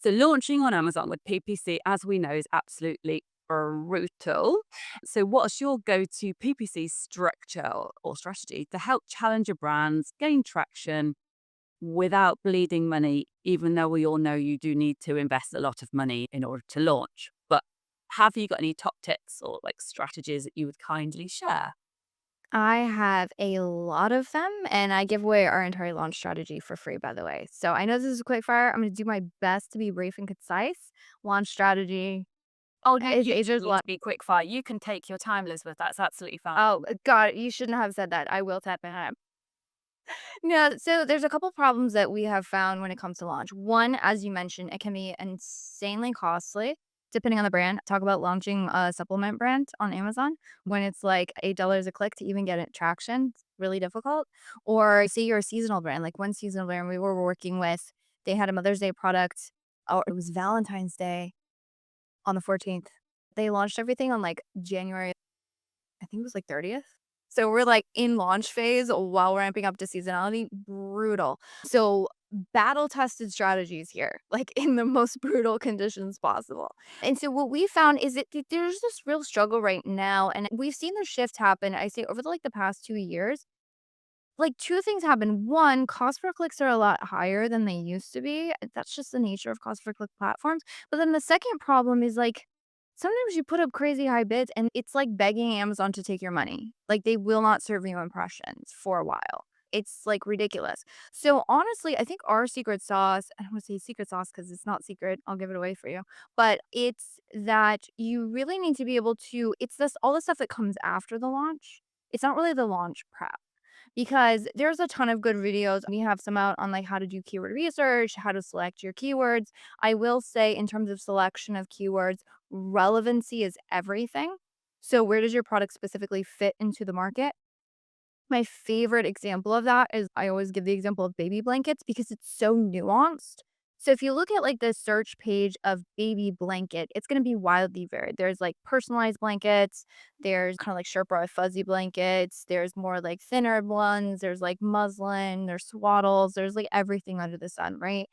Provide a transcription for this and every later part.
So launching on Amazon with PPC, as we know, is absolutely brutal. So what's your go-to PPC structure or strategy to help challenger brands gain traction without bleeding money, even though we all know you do need to invest a lot of money in order to launch? But have you got any top tips or like strategies that you would kindly share? I have a lot of them, and I give away our entire launch strategy for free, by the way. So I know this is a quick fire. I'm going to do my best to be brief and concise. Launch strategy Oh, no, is you is don't just need lo- to be quick fire. You can take your time, Elizabeth. That's absolutely fine. Oh God, you shouldn't have said that. I will tap behind. No, so there's a couple problems that we have found when it comes to launch. One, as you mentioned, it can be insanely costly depending on the brand. Talk about launching a supplement brand on Amazon when it's like $8 a click to even get it traction. It's really difficult. Or say you're a seasonal brand, like one seasonal brand we were working with, they had a Mother's Day product, or it was Valentine's Day on the 14th. They launched everything on like January, I think it was like 30th. So we're like in launch phase while ramping up to seasonality. Brutal. So battle tested strategies here, like in the most brutal conditions possible. And so what we found is that there's this real struggle right now. And we've seen the shift happen, I say over the past 2 years. Like two things happen. One, cost per clicks are a lot higher than they used to be. That's just the nature of cost per click platforms. But then the second problem is like sometimes you put up crazy high bids and it's like begging Amazon to take your money. Like they will not serve you impressions for a while. It's like ridiculous. So honestly, I think our secret sauce, I don't want to say secret sauce because it's not secret. I'll give it away for you. But it's that you really need to be able to, it's this all the stuff that comes after the launch. It's not really the launch prep because there's a ton of good videos. We have some out on like how to do keyword research, how to select your keywords. I will say in terms of selection of keywords, relevancy is everything. So where does your product specifically fit into the market? My favorite example of that is I always give the example of baby blankets because it's so nuanced. So if you look at like the search page of baby blanket, it's going to be wildly varied. There's like personalized blankets, there's kind of like Sherpa fuzzy blankets, there's more like thinner ones, there's like muslin, there's swaddles, there's like everything under the sun, right?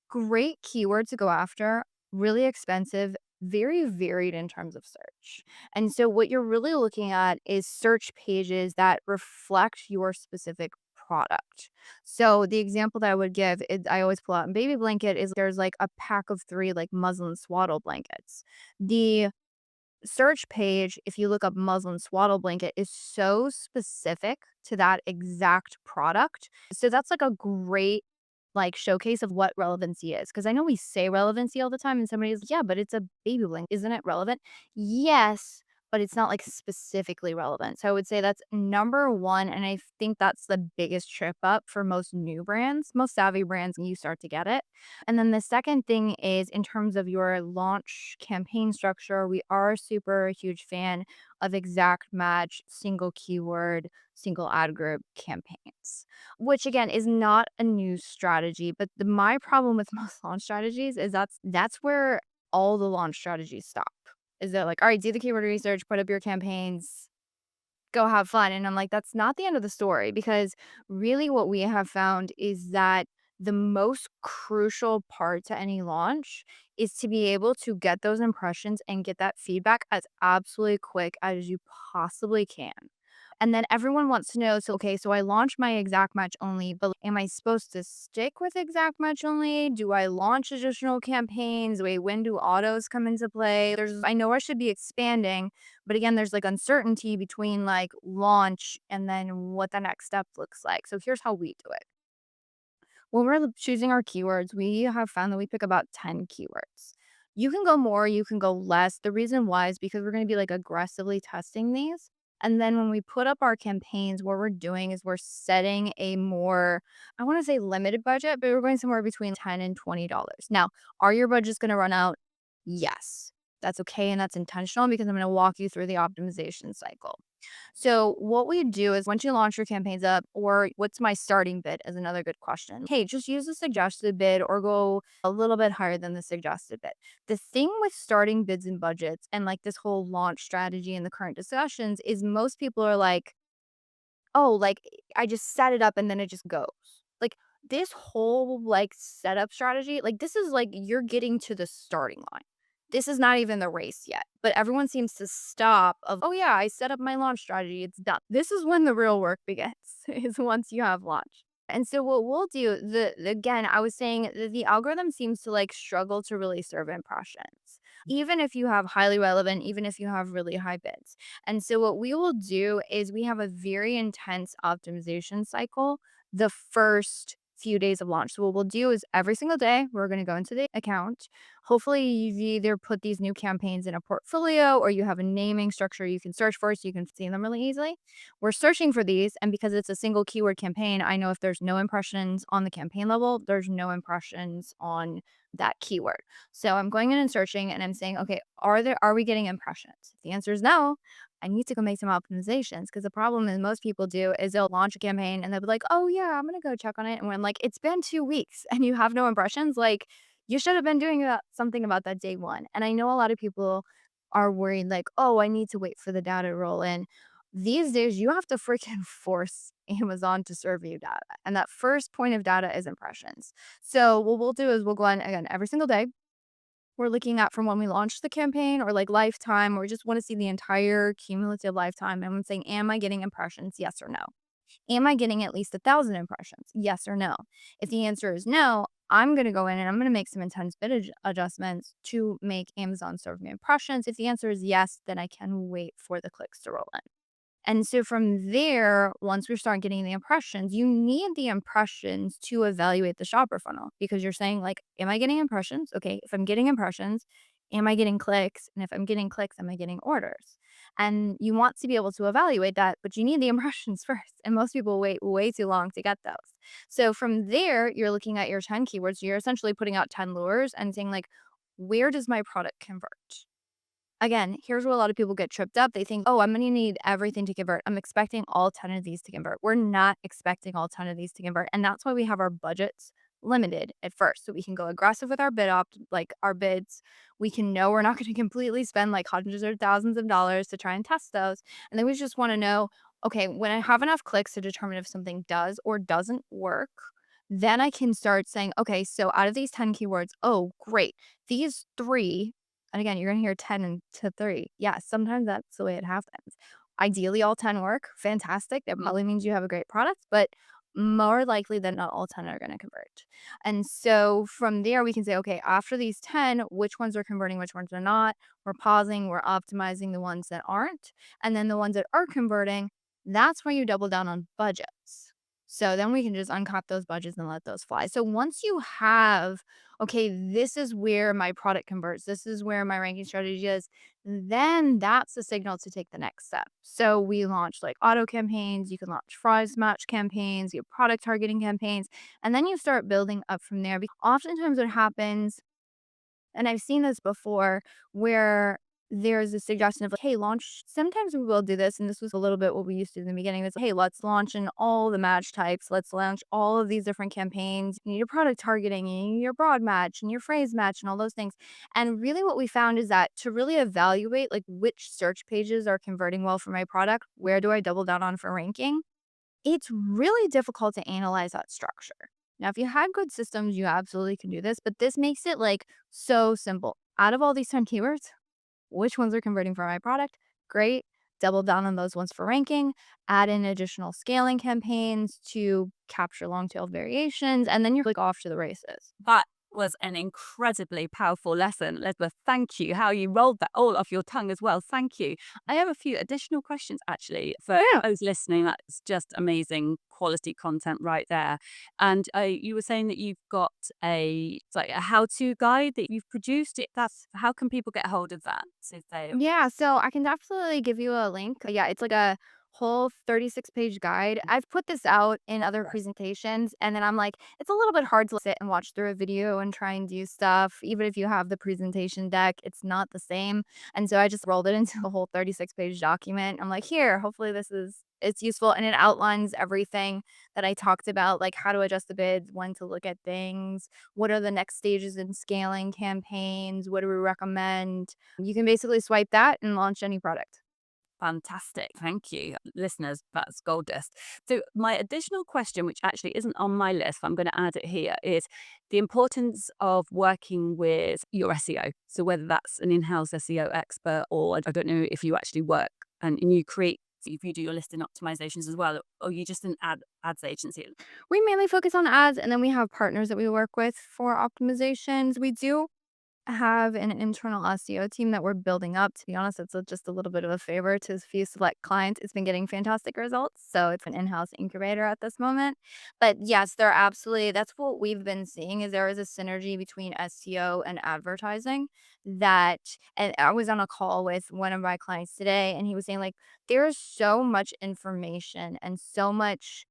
Great keyword to go after, really expensive, very varied in terms of search. And so what you're really looking at is search pages that reflect your specific product. So the example that I would give is I always pull out in baby blanket is there's like a pack of 3 like muslin swaddle blankets. The search page, if you look up muslin swaddle blanket, is so specific to that exact product. So that's like a great like showcase of what relevancy is. Because I know we say relevancy all the time, and somebody's like, yeah, but it's a baby blanket. Isn't it relevant? Yes, but it's not like specifically relevant. So I would say that's number one. And I think that's the biggest trip up for most new brands, most savvy brands, and you start to get it. And then the second thing is in terms of your launch campaign structure, we are super huge fan of exact match, single keyword, single ad group campaigns, which again is not a new strategy. But my problem with most launch strategies is that's where all the launch strategies stop. Is that like, all right, do the keyword research, put up your campaigns, go have fun. And I'm like, that's not the end of the story because really what we have found is that the most crucial part to any launch is to be able to get those impressions and get that feedback as absolutely quick as you possibly can. And then everyone wants to know, so okay, so I launched my exact match only, but am I supposed to stick with exact match only? Do I launch additional campaigns? Wait, when do autos come into play? I know I should be expanding, but again, there's like uncertainty between like launch and then what the next step looks like. So here's how we do it. When we're choosing our keywords, we have found that we pick about 10 keywords. You can go more, you can go less. The reason why is because we're going to be like aggressively testing these. And then when we put up our campaigns, what we're doing is we're setting a more, I want to say limited budget, but we're going somewhere between 10 and $20. Now, are your budgets going to run out? Yes. That's okay. And that's intentional because I'm going to walk you through the optimization cycle. So what we do is once you launch your campaigns up, or what's my starting bid is another good question. Hey, just use the suggested bid or go a little bit higher than the suggested bid. The thing with starting bids and budgets and like this whole launch strategy and the current discussions is most people are like, oh, like I just set it up and then it just goes. Like, This whole, like, setup strategy, like, this is like you're getting to the starting line. This is not even the race yet, but everyone seems to stop of, "Oh, yeah, I set up my launch strategy, it's done." This is when the real work begins, is once you have launch. And so what we'll do, again, I was saying the algorithm seems to, like, struggle to really serve impressions, even if you have highly relevant, even if you have really high bids. And so what we will do is we have a very intense optimization cycle the first few days of launch. So what we'll do is every single day, we're going to go into the account. Hopefully, you've either put these new campaigns in a portfolio or you have a naming structure you can search for so you can see them really easily. We're searching for these. And because it's a single keyword campaign, I know if there's no impressions on the campaign level, there's no impressions on that keyword. So I'm going in and searching and I'm saying, okay, are we getting impressions? If the answer is no, I need to go make some optimizations because the problem is most people do is they'll launch a campaign and they'll be like, "Oh yeah, I'm gonna go check on it." And when like it's been 2 weeks and you have no impressions, like you should have been doing something about that day one. And I know a lot of people are worried, like, "Oh, I need to wait for the data to roll in." These days, you have to freaking force Amazon to serve you data, and that first point of data is impressions. So what we'll do is we'll go on again every single day we're looking at from when we launched the campaign or like lifetime, or we just want to see the entire cumulative lifetime. And I'm saying, am I getting impressions? Yes or no? Am I getting at least 1,000 impressions? Yes or no? If the answer is no, I'm going to go in and I'm going to make some intense bid adjustments to make Amazon serve me impressions. If the answer is yes, then I can wait for the clicks to roll in. And so from there, once we start getting the impressions, you need the impressions to evaluate the shopper funnel because you're saying, like, am I getting impressions? Okay, if I'm getting impressions, am I getting clicks? And if I'm getting clicks, am I getting orders? And you want to be able to evaluate that, but you need the impressions first. And most people wait way too long to get those. So from there, you're looking at your 10 keywords. You're essentially putting out 10 lures and saying, like, where does my product convert? Again, here's where a lot of people get tripped up. They think, "Oh, I'm gonna need everything to convert. I'm expecting all 10 of these to convert." We're not expecting all 10 of these to convert, and that's why we have our budgets limited at first, so we can go aggressive with our like, our bids. We can know we're not gonna completely spend, like, hundreds or thousands of dollars to try and test those, and then we just wanna know, "Okay, when I have enough clicks to determine if something does or doesn't work, then I can start saying, okay, so out of these 10 keywords, oh, great, these 3 and again, you're gonna hear 10 and to 3. Yes, sometimes that's the way it happens. Ideally, all 10 work, fantastic. That probably means you have a great product, but more likely than not, all 10 are gonna convert. And so from there, we can say, okay, after these 10, which ones are converting, which ones are not. We're pausing, we're optimizing the ones that aren't. And then the ones that are converting, that's where you double down on budgets. So then we can just uncap those budgets and let those fly. So once you have okay, this is where my product converts. This is where my ranking strategy is. Then that's the signal to take the next step. So we launch like auto campaigns. You can launch price match campaigns, your product targeting campaigns, and then you start building up from there. Oftentimes, what happens and I've seen this before where there's a suggestion of like, hey, launch. Sometimes we will do this, and this was a little bit what we used to do in the beginning. It's hey, let's launch in all the match types. Let's launch all of these different campaigns. You need your product targeting, you need your broad match, and your phrase match, and all those things. And really, what we found is that to really evaluate like which search pages are converting well for my product, where do I double down on for ranking? It's really difficult to analyze that structure. Now, if you had good systems, you absolutely can do this, but this makes it like so simple. Out of all these 10 keywords, which ones are converting for my product? Great. Double down on those ones for ranking, add in additional scaling campaigns to capture long tail variations, and then you're like off to the races. That was an incredibly powerful lesson. Elizabeth, thank you. How you rolled that all off your tongue as well. Thank you. I have a few additional questions actually for Yeah. those listening. That's just amazing quality content right there. And you were saying that you've got it's like a how-to guide that you've produced. That's how can people get hold of that? So they Yeah, so I can definitely give you a link. Yeah, it's like a whole 36-page guide. I've put this out in other presentations, and then I'm like, it's a little bit hard to sit and watch through a video and try and do stuff. Even if you have the presentation deck, it's not the same. And so I just rolled it into the whole 36-page document. I'm like, here, hopefully it's useful and it outlines everything that I talked about, like how to adjust the bids, when to look at things, what are the next stages in scaling campaigns, what do we recommend, you can basically swipe that and launch any product. Fantastic. Thank you. Listeners, that's gold dust. So, my additional question, which actually isn't on my list, I'm going to add it here, is the importance of working with your SEO. So, whether that's an in house SEO expert, or I don't know if you actually work and you create, if you do your listing optimizations as well, or you just an ads agency. We mainly focus on ads, and then we have partners that we work with for optimizations. We do have an internal SEO team that we're building up. To be honest, it's just a little bit of a favor to a few select clients. It's been getting fantastic results. So it's an in-house incubator at this moment. But yes, there absolutely, that's what we've been seeing is there is a synergy between SEO and advertising that, and I was on a call with one of my clients today and he was saying like, there is so much information and so much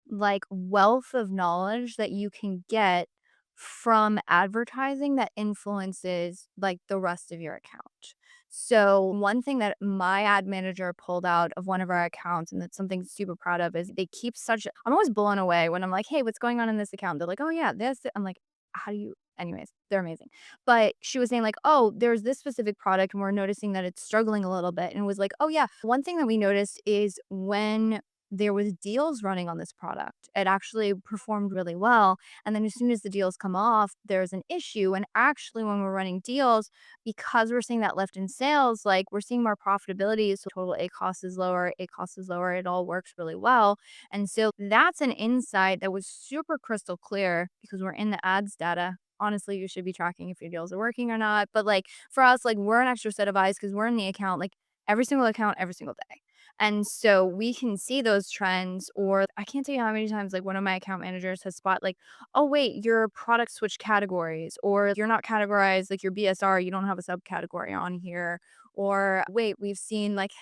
like wealth of knowledge that you can get from advertising that influences like the rest of your account. So one thing that my ad manager pulled out of one of our accounts and that's something super proud of is they keep such I'm always blown away when I'm like, "Hey, what's going on in this account?" They're like, "Oh yeah, this." I'm like, "How do you?" Anyways, they're amazing. But she was saying like, "Oh, there's this specific product and we're noticing that it's struggling a little bit." And it was like, "Oh yeah, one thing that we noticed is when there was deals running on this product. It actually performed really well, and then as soon as the deals come off, there's an issue, and actually when we're running deals, because we're seeing that lift in sales, like, we're seeing more profitability, so total A cost is lower, A cost is lower, it all works really well, and so that's an insight that was super crystal clear because we're in the ads data. Honestly, you should be tracking if your deals are working or not, but, like, for us, like, we're an extra set of eyes because 'cause we're in the account, like, every single account, every single day. And so we can see those trends, or I can't tell you how many times like one of my account managers has spot like, oh wait, your product switched categories, or you're not categorized like your BSR, you don't have a subcategory on here. Or wait, we've seen like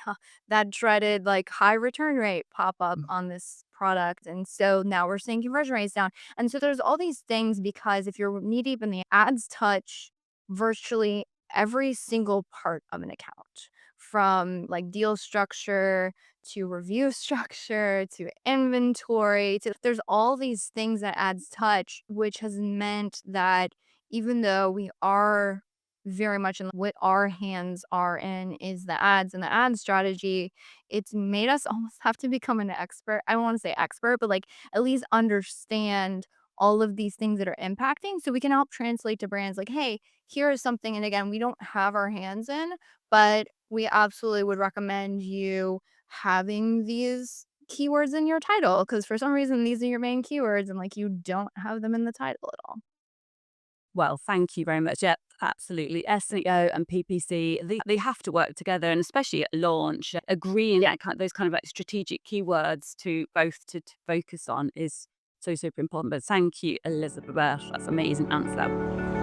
that dreaded like high return rate pop up on this product. And so now we're seeing conversion rates down. And so there's all these things because if you're knee deep in the ads touch virtually every single part of an account from like deal structure to review structure to inventory to there's all these things that ads touch, which has meant that even though we are very much in what our hands are in is the ads and the ad strategy, it's made us almost have to become an expert. I don't want to say expert, but like at least understand all of these things that are impacting so we can help translate to brands like, hey, here is something. And again, we don't have our hands in, but we absolutely would recommend you having these keywords in your title because for some reason these are your main keywords and like you don't have them in the title at all. Well, thank you very much. Yeah, absolutely. SEO and PPC, they have to work together, and especially at launch, agreeing those kind of like strategic keywords to both to focus on is so super important. But thank you, Elizabeth. That's amazing answer.